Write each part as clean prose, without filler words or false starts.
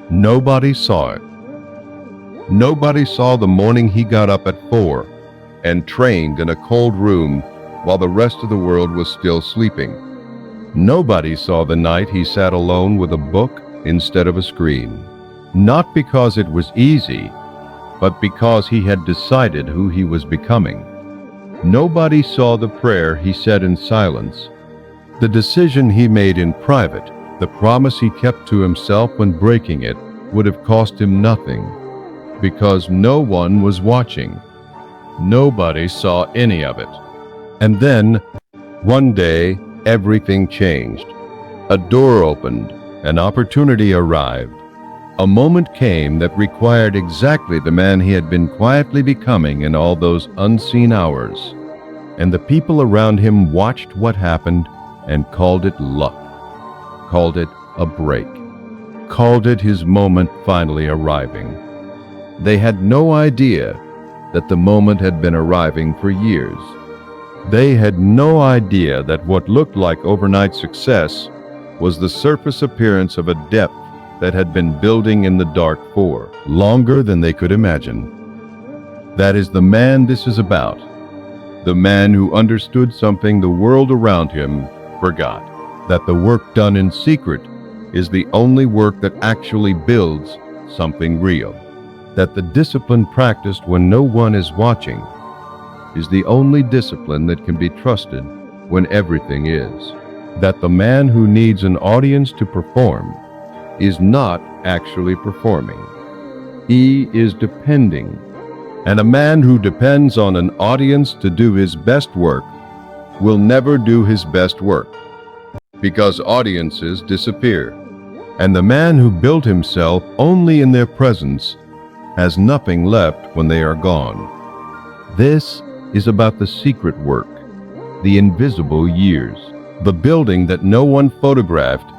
Nobody saw it. Nobody saw the morning he got up at 4 and trained in a cold room while the rest of the world was still sleeping. Nobody saw the night he sat alone with a book instead of a screen. Not because it was easy, but because he had decided who he was becoming. Nobody saw the prayer he said in silence, the decision he made in private, the promise he kept to himself when breaking it would have cost him nothing, because no one was watching. Nobody saw any of it. And then, one day, everything changed. A door opened, an opportunity arrived. A moment came that required exactly the man he had been quietly becoming in all those unseen hours. And the people around him watched what happened and called it luck, called it a break, called it his moment finally arriving. They had no idea that the moment had been arriving for years. They had no idea that what looked like overnight success was the surface appearance of a depth that had been building in the dark for longer than they could imagine. That is the man this is about, the man who understood something the world around him forgot, that the work done in secret is the only work that actually builds something real, that the discipline practiced when no one is watching is the only discipline that can be trusted when everything is, that the man who needs an audience to perform is not actually performing. He is depending. And a man who depends on an audience to do his best work will never do his best work, because audiences disappear. And the man who built himself only in their presence has nothing left when they are gone. This is about the secret work, the invisible years, the building that no one photographed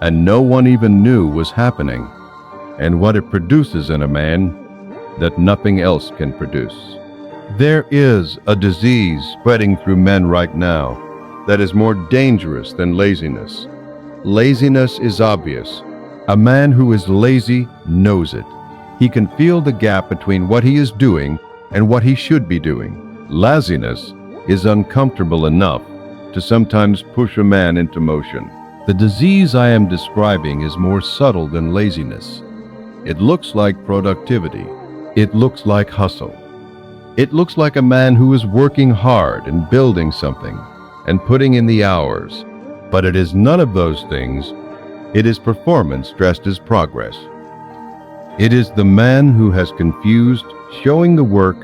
and no one even knew was happening, and what it produces in a man that nothing else can produce. There is a disease spreading through men right now that is more dangerous than laziness. Laziness is obvious. A man who is lazy knows it. He can feel the gap between what he is doing and what he should be doing. Laziness is uncomfortable enough to sometimes push a man into motion. The disease I am describing is more subtle than laziness. It looks like productivity. It looks like hustle. It looks like a man who is working hard and building something and putting in the hours. But it is none of those things. It is performance dressed as progress. It is the man who has confused showing the work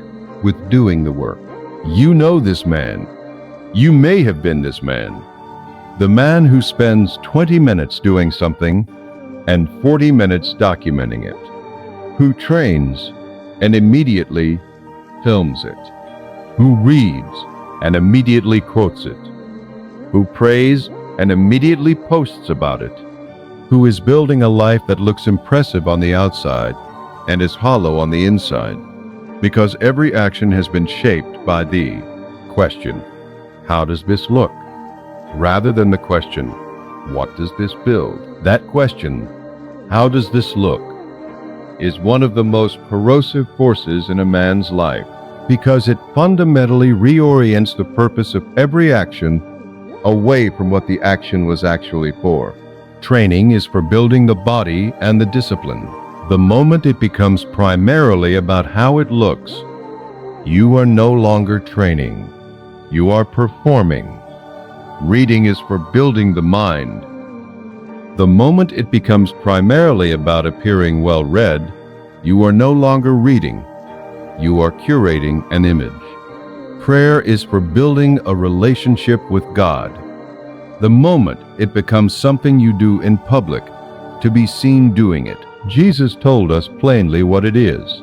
with doing the work. You know this man. You may have been this man. The man who spends 20 minutes doing something and 40 minutes documenting it. Who trains and immediately films it. Who reads and immediately quotes it. Who prays and immediately posts about it. Who is building a life that looks impressive on the outside and is hollow on the inside, because every action has been shaped by the question, how does this look? Rather than the question, what does this build? That question, how does this look, is one of the most corrosive forces in a man's life, because it fundamentally reorients the purpose of every action away from what the action was actually for. Training is for building the body and the discipline. The moment it becomes primarily about how it looks, you are no longer training. You are performing. Reading is for building the mind. The moment it becomes primarily about appearing well read, you are no longer reading. You are curating an image. Prayer is for building a relationship with God. The moment it becomes something you do in public, to be seen doing it, Jesus told us plainly what it is.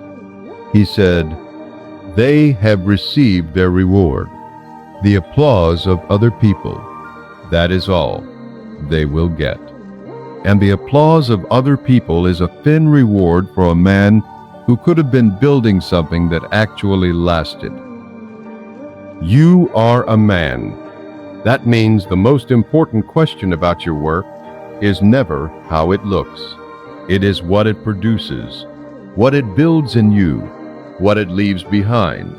He said, "They have received their reward, the applause of other people. That is all they will get." And the applause of other people is a thin reward for a man who could have been building something that actually lasted. You are a man. That means the most important question about your work is never how it looks. It is what it produces, what it builds in you, what it leaves behind,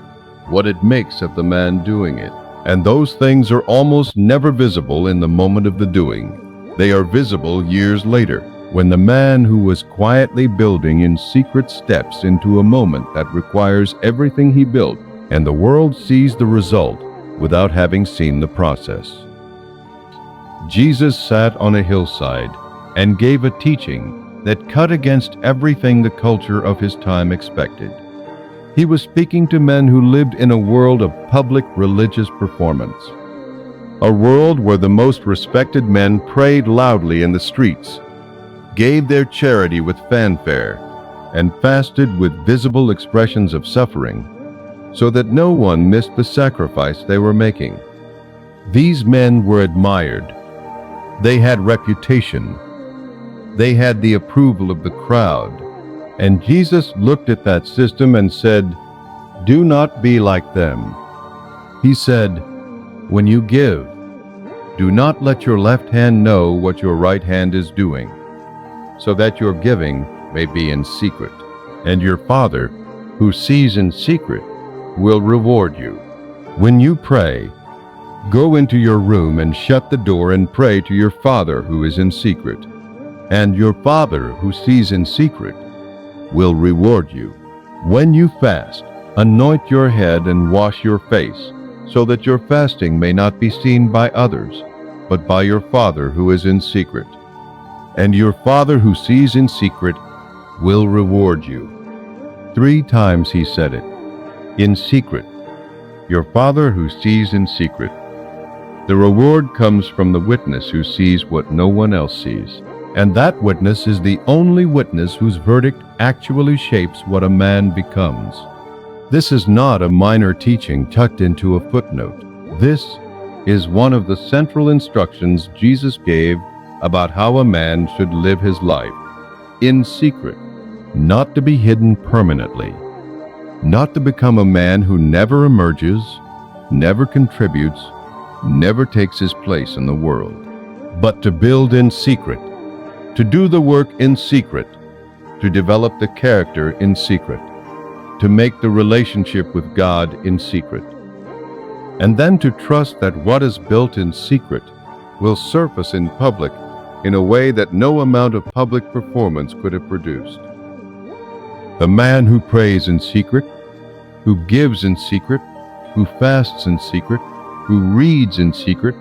what it makes of the man doing it. And those things are almost never visible in the moment of the doing. They are visible years later, when the man who was quietly building in secret steps into a moment that requires everything he built, and the world sees the result without having seen the process. Jesus sat on a hillside and gave a teaching that cut against everything the culture of his time expected. He was speaking to men who lived in a world of public religious performance, a world where the most respected men prayed loudly in the streets, gave their charity with fanfare, and fasted with visible expressions of suffering, so that no one missed the sacrifice they were making. These men were admired. They had reputation. They had the approval of the crowd. And Jesus looked at that system and said, "Do not be like them." He said, "When you give, do not let your left hand know what your right hand is doing, so that your giving may be in secret. And your Father, who sees in secret, will reward you. When you pray, go into your room and shut the door and pray to your Father who is in secret. And your Father who sees in secret will reward you. When you fast, anoint your head and wash your face, so that your fasting may not be seen by others, but by your Father who is in secret. And your Father who sees in secret will reward you." 3 times he said it. In secret. Your Father who sees in secret. The reward comes from the witness who sees what no one else sees. And that witness is the only witness whose verdict actually shapes what a man becomes. This is not a minor teaching tucked into a footnote. This is one of the central instructions Jesus gave about how a man should live his life. In secret, not to be hidden permanently. Not to become a man who never emerges, never contributes, never takes his place in the world. But to build in secret. To do the work in secret, to develop the character in secret, to make the relationship with God in secret, and then to trust that what is built in secret will surface in public in a way that no amount of public performance could have produced. The man who prays in secret, who gives in secret, who fasts in secret, who reads in secret,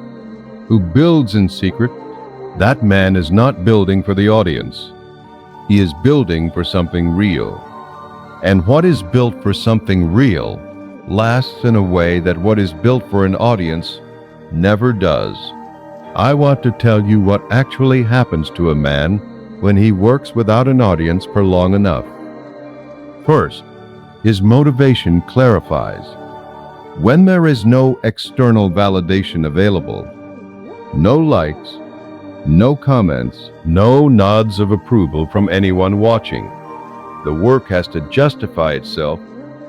who builds in secret, that man is not building for the audience. He is building for something real. And what is built for something real lasts in a way that what is built for an audience never does. I want to tell you what actually happens to a man when he works without an audience for long enough. First, his motivation clarifies. When there is no external validation available, no likes, no comments, no nods of approval from anyone watching, the work has to justify itself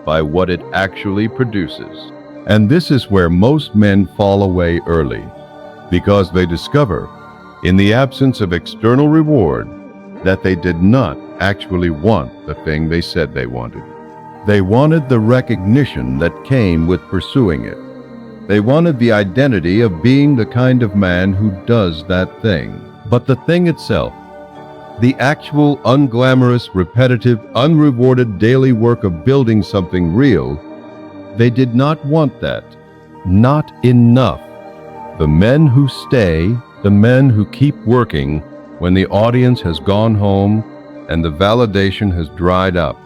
by what it actually produces. And this is where most men fall away early, because they discover, in the absence of external reward, that they did not actually want the thing they said they wanted. They wanted the recognition that came with pursuing it. They wanted the identity of being the kind of man who does that thing. But the thing itself, the actual unglamorous, repetitive, unrewarded daily work of building something real, they did not want that. Not enough. The men who stay, the men who keep working when the audience has gone home and the validation has dried up,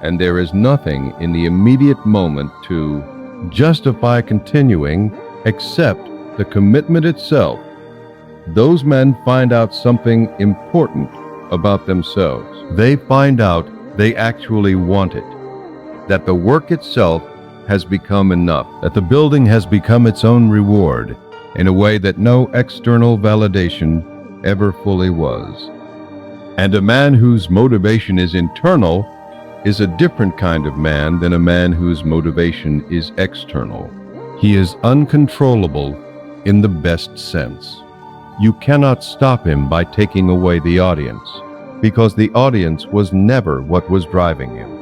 and there is nothing in the immediate moment to justify continuing except the commitment itself, those men find out something important about themselves. They find out they actually want it, that the work itself has become enough, that the building has become its own reward in a way that no external validation ever fully was. And a man whose motivation is internal is a different kind of man than a man whose motivation is external. He is uncontrollable in the best sense. You cannot stop him by taking away the audience, because the audience was never what was driving him.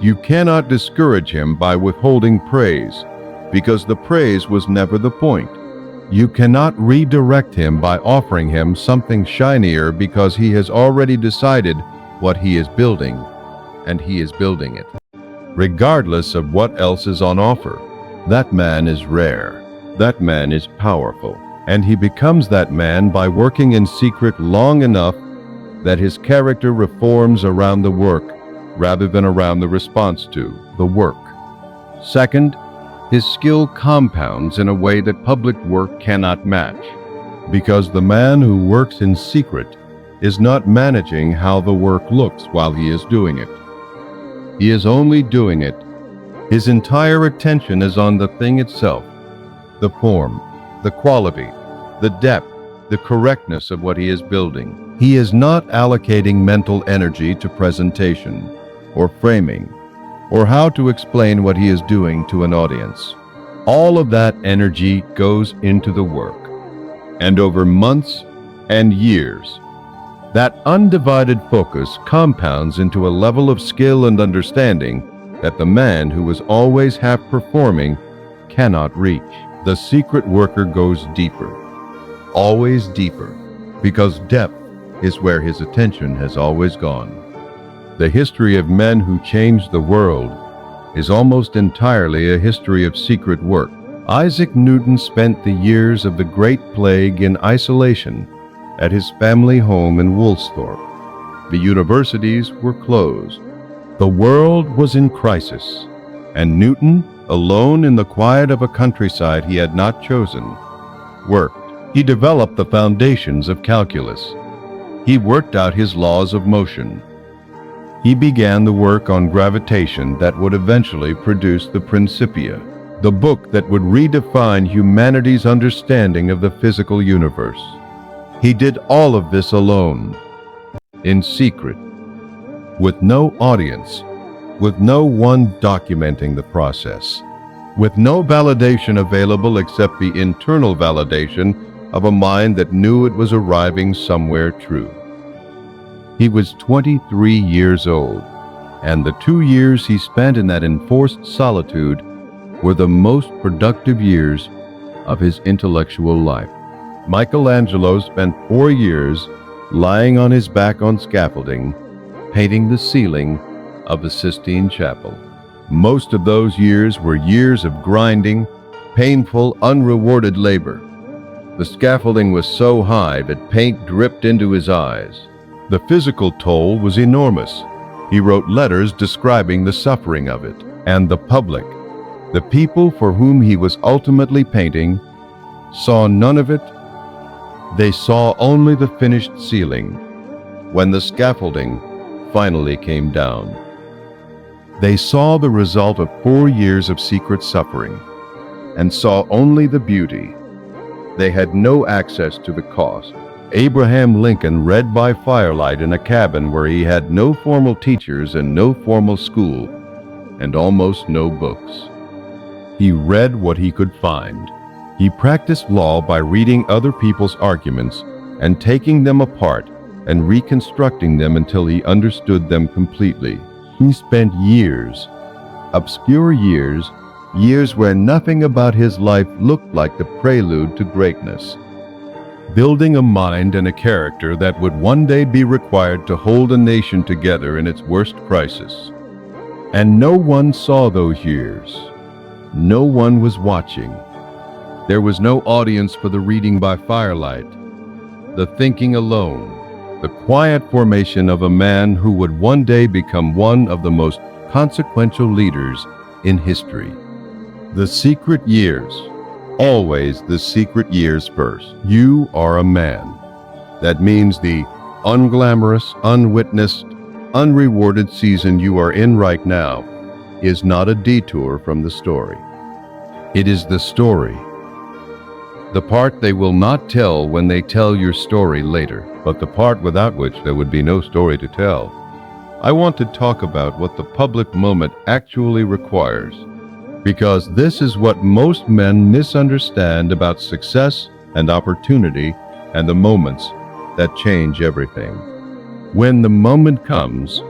You cannot discourage him by withholding praise, because the praise was never the point. You cannot redirect him by offering him something shinier, because he has already decided what he is building, and he is building it. Regardless of what else is on offer, that man is rare, that man is powerful, and he becomes that man by working in secret long enough that his character reforms around the work rather than around the response to the work. Second, his skill compounds in a way that public work cannot match, because the man who works in secret is not managing how the work looks while he is doing it. He is only doing it. His entire attention is on the thing itself, the form, the quality, the depth, the correctness of what he is building. He is not allocating mental energy to presentation, or framing, or how to explain what he is doing to an audience. All of that energy goes into the work, and over months and years, that undivided focus compounds into a level of skill and understanding that the man who is always half performing cannot reach. The secret worker goes deeper, always deeper, because depth is where his attention has always gone. The history of men who changed the world is almost entirely a history of secret work. Isaac Newton spent the years of the Great Plague in isolation at his family home in Woolsthorpe. The universities were closed. The world was in crisis, and Newton, alone in the quiet of a countryside he had not chosen, worked. He developed the foundations of calculus. He worked out his laws of motion. He began the work on gravitation that would eventually produce the Principia, the book that would redefine humanity's understanding of the physical universe. He did all of this alone, in secret, with no audience, with no one documenting the process, with no validation available except the internal validation of a mind that knew it was arriving somewhere true. He was 23 years old, and the 2 years he spent in that enforced solitude were the most productive years of his intellectual life. Michelangelo spent 4 years lying on his back on scaffolding, painting the ceiling of the Sistine Chapel. Most of those years were years of grinding, painful, unrewarded labor. The scaffolding was so high that paint dripped into his eyes. The physical toll was enormous. He wrote letters describing the suffering of it, and the public, the people for whom he was ultimately painting, saw none of it. They saw only the finished ceiling when the scaffolding finally came down. They saw the result of 4 years of secret suffering and saw only the beauty. They had no access to the cost. Abraham Lincoln read by firelight in a cabin where he had no formal teachers and no formal school, and almost no books. He read what he could find. He practiced law by reading other people's arguments and taking them apart and reconstructing them until he understood them completely. He spent years, obscure years, years where nothing about his life looked like the prelude to greatness, building a mind and a character that would one day be required to hold a nation together in its worst crisis. And no one saw those years. No one was watching. There was no audience for the reading by firelight, the thinking alone, the quiet formation of a man who would one day become one of the most consequential leaders in history. The secret years. Always the secret years first. You are a man. That means the unglamorous, unwitnessed, unrewarded season you are in right now is not a detour from the story. It is the story. The part they will not tell when they tell your story later, but the part without which there would be no story to tell. I want to talk about what the public moment actually requires, because this is what most men misunderstand about success and opportunity and the moments that change everything. When the moment comes,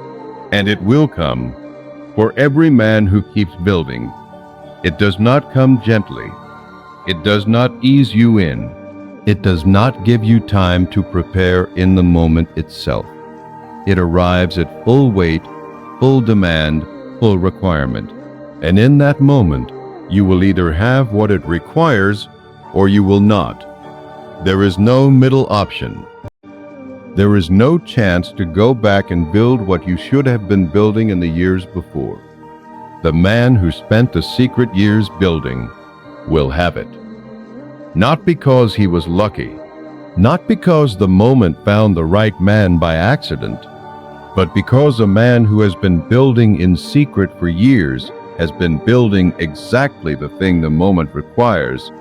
and it will come, for every man who keeps building, it does not come gently. It does not ease you in. It does not give you time to prepare in the moment itself. It arrives at full weight, full demand, full requirement. And in that moment, you will either have what it requires or you will not. There is no middle option. There is no chance to go back and build what you should have been building in the years before. The man who spent the secret years building will have it. Not because he was lucky, not because the moment found the right man by accident, but because a man who has been building in secret for years has been building exactly the thing the moment requires: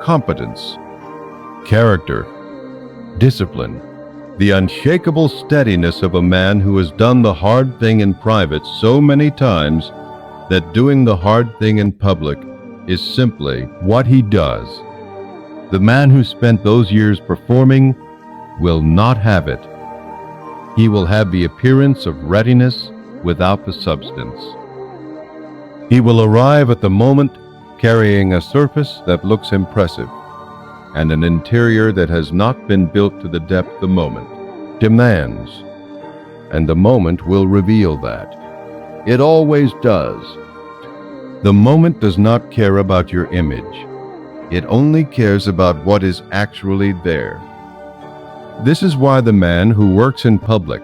competence, character, discipline, the unshakable steadiness of a man who has done the hard thing in private so many times that doing the hard thing in public is simply what he does. The man who spent those years performing will not have it. He will have the appearance of readiness without the substance. He will arrive at the moment carrying a surface that looks impressive and an interior that has not been built to the depth the moment demands. And the moment will reveal that. It always does. The moment does not care about your image. It only cares about what is actually there. This is why the man who works in public,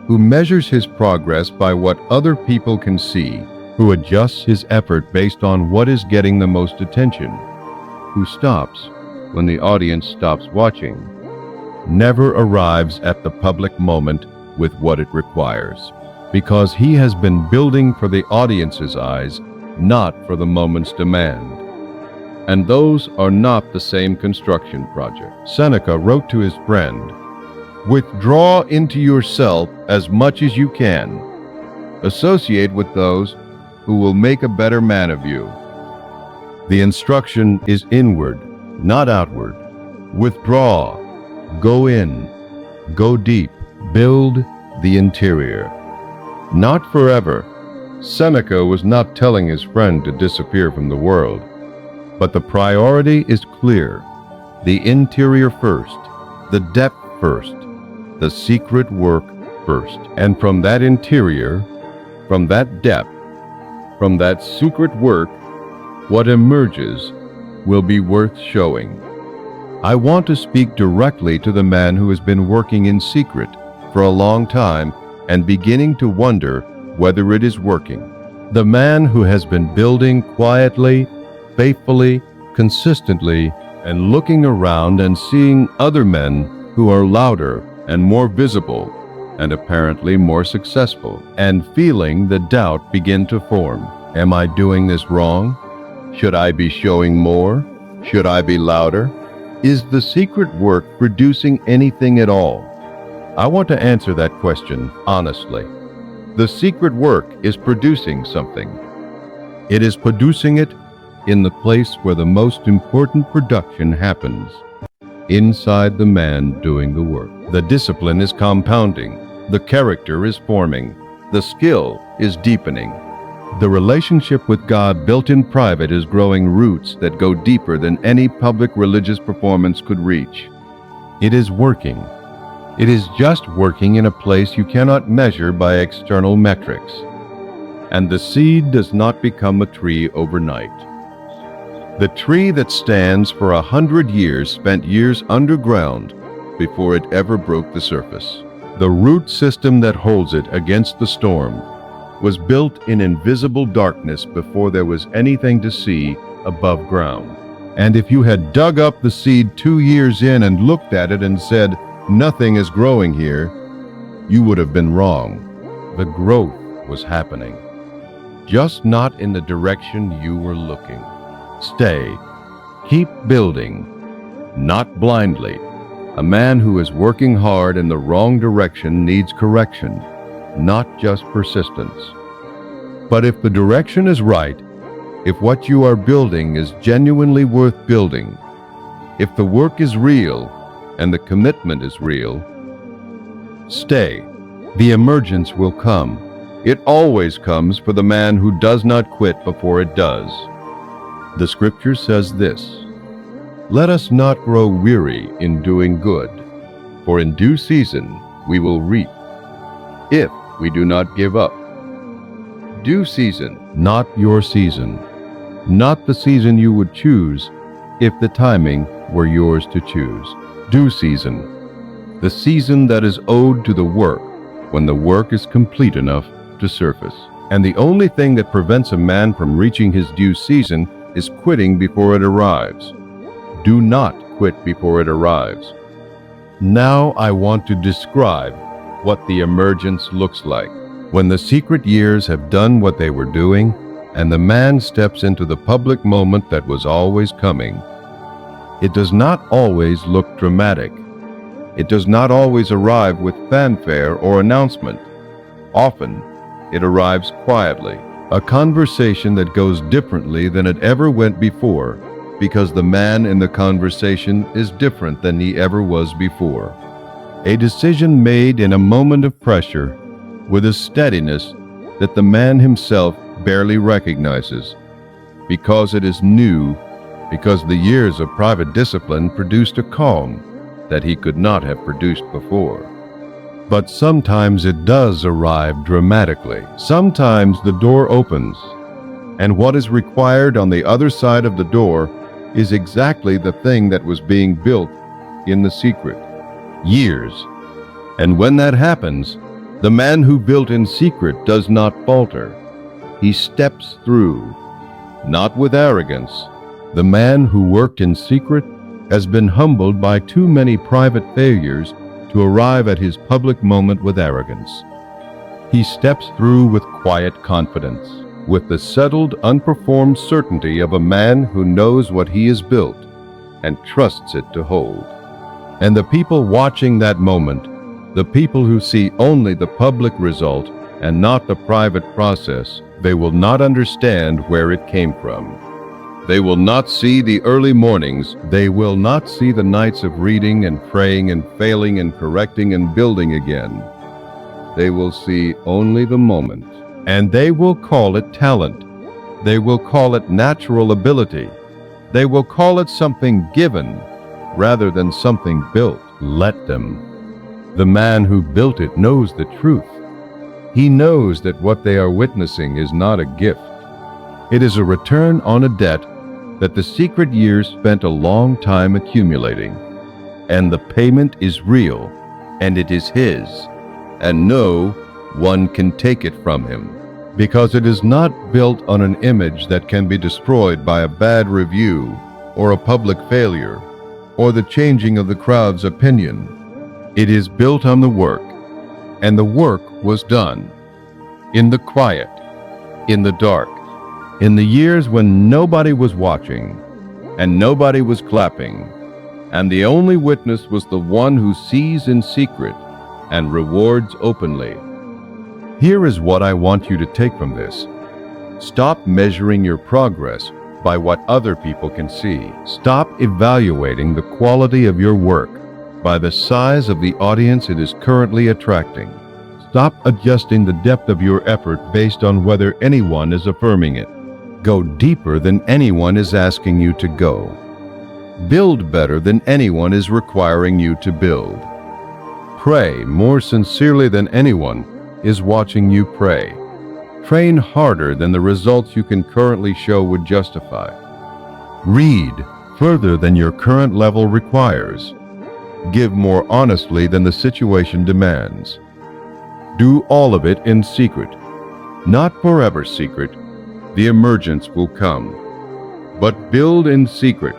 who measures his progress by what other people can see, who adjusts his effort based on what is getting the most attention, who stops when the audience stops watching, never arrives at the public moment with what it requires, because he has been building for the audience's eyes, not for the moment's demand. And those are not the same construction project. Seneca wrote to his friend, "Withdraw into yourself as much as you can. Associate with those who will make a better man of you." The instruction is inward, not outward. Withdraw, go in, go deep, build the interior. Not forever. Seneca was not telling his friend to disappear from the world. But the priority is clear. The interior first, the depth first, the secret work first. And from that interior, from that depth, from that secret work, what emerges will be worth showing. I want to speak directly to the man who has been working in secret for a long time and beginning to wonder whether it is working. The man who has been building quietly, faithfully, consistently, and looking around and seeing other men who are louder and more visible and apparently more successful, and feeling the doubt begin to form. Am I doing this wrong? Should I be showing more? Should I be louder? Is the secret work producing anything at all? I want to answer that question honestly. The secret work is producing something. It is producing it in the place where the most important production happens, inside the man doing the work. The discipline is compounding, the character is forming, the skill is deepening. The relationship with God built in private is growing roots that go deeper than any public religious performance could reach. It is working. It is just working in a place you cannot measure by external metrics. And the seed does not become a tree overnight. The tree that stands for 100 years spent years underground before it ever broke the surface. The root system that holds it against the storm was built in invisible darkness before there was anything to see above ground. And if you had dug up the seed 2 years in and looked at it and said, "Nothing is growing here," you would have been wrong. The growth was happening, just not in the direction you were looking. Stay. Keep building, not blindly. A man who is working hard in the wrong direction needs correction, not just persistence. But if the direction is right, if what you are building is genuinely worth building, if the work is real and the commitment is real, Stay. The emergence will come. It always comes for the man who does not quit before it does. The scripture says this: "Let us not grow weary in doing good, for in due season we will reap, if we do not give up." Due season, not your season, not the season you would choose if the timing were yours to choose. Due season, the season that is owed to the work when the work is complete enough to surface. And the only thing that prevents a man from reaching his due season is quitting before it arrives. Do not quit before it arrives. Now I want to describe what the emergence looks like. When the secret years have done what they were doing, and the man steps into the public moment that was always coming, it does not always look dramatic. It does not always arrive with fanfare or announcement. Often, it arrives quietly, a conversation that goes differently than it ever went before, because the man in the conversation is different than he ever was before. A decision made in a moment of pressure, with a steadiness that the man himself barely recognizes, because it is new, because the years of private discipline produced a calm that he could not have produced before. But sometimes it does arrive dramatically. Sometimes the door opens, and what is required on the other side of the door is exactly the thing that was being built in the secret. Years. And when that happens, the man who built in secret does not falter. He steps through, not with arrogance. The man who worked in secret has been humbled by too many private failures to arrive at his public moment with arrogance. He steps through with quiet confidence, with the settled, unperformed certainty of a man who knows what he has built and trusts it to hold. And the people watching that moment, the people who see only the public result and not the private process, they will not understand where it came from. They will not see the early mornings. They will not see the nights of reading and praying and failing and correcting and building again. They will see only the moment. And they will call it talent. They will call it natural ability. They will call it something given rather than something built. Let them. The man who built it knows the truth. He knows that what they are witnessing is not a gift. It is a return on a debt that the secret years spent a long time accumulating. And the payment is real, and it is his, and no one can take it from him, because it is not built on an image that can be destroyed by a bad review or a public failure or the changing of the crowd's opinion. It is built on the work, and the work was done in the quiet, in the dark, in the years when nobody was watching and nobody was clapping, and the only witness was the one who sees in secret and rewards openly. Here is what I want you to take from this. Stop measuring your progress by what other people can see. Stop evaluating the quality of your work by the size of the audience it is currently attracting. Stop adjusting the depth of your effort based on whether anyone is affirming it. Go deeper than anyone is asking you to go. Build better than anyone is requiring you to build. Pray more sincerely than anyone is watching you pray. Train harder than the results you can currently show would justify. Read further than your current level requires. Give more honestly than the situation demands. Do all of it in secret. Not forever secret. The emergence will come. But build in secret.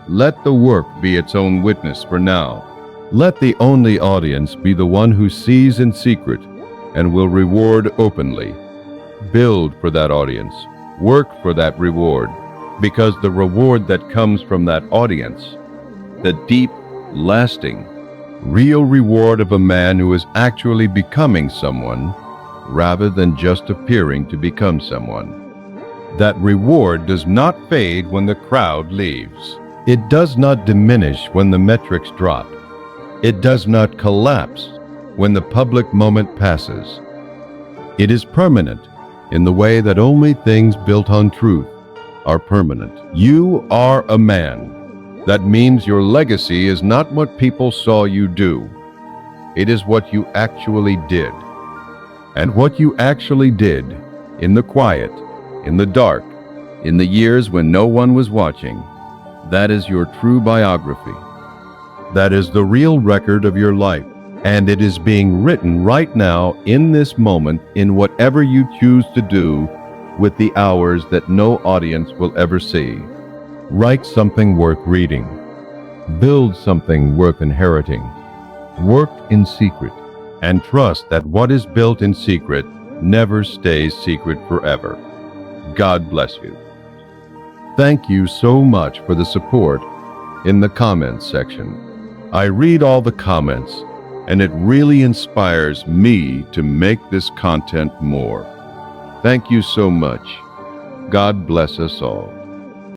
Let the work be its own witness for now. Let the only audience be the one who sees in secret and will reward openly. Build for that audience. Work for that reward, because the reward that comes from that audience, the deep, lasting, real reward of a man who is actually becoming someone rather than just appearing to become someone. That reward does not fade when the crowd leaves. It does not diminish when the metrics drop. It does not collapse when the public moment passes. It is permanent in the way that only things built on truth are permanent. You are a man. That means your legacy is not what people saw you do. It is what you actually did. And what you actually did, in the quiet, in the dark, in the years when no one was watching, that is your true biography. That is the real record of your life, and it is being written right now in this moment in whatever you choose to do with the hours that no audience will ever see. Write something worth reading. Build something worth inheriting. Work in secret, and trust that what is built in secret never stays secret forever. God bless you. Thank you so much for the support in the comments section. I read all the comments, and it really inspires me to make this content more. Thank you so much. God bless us all.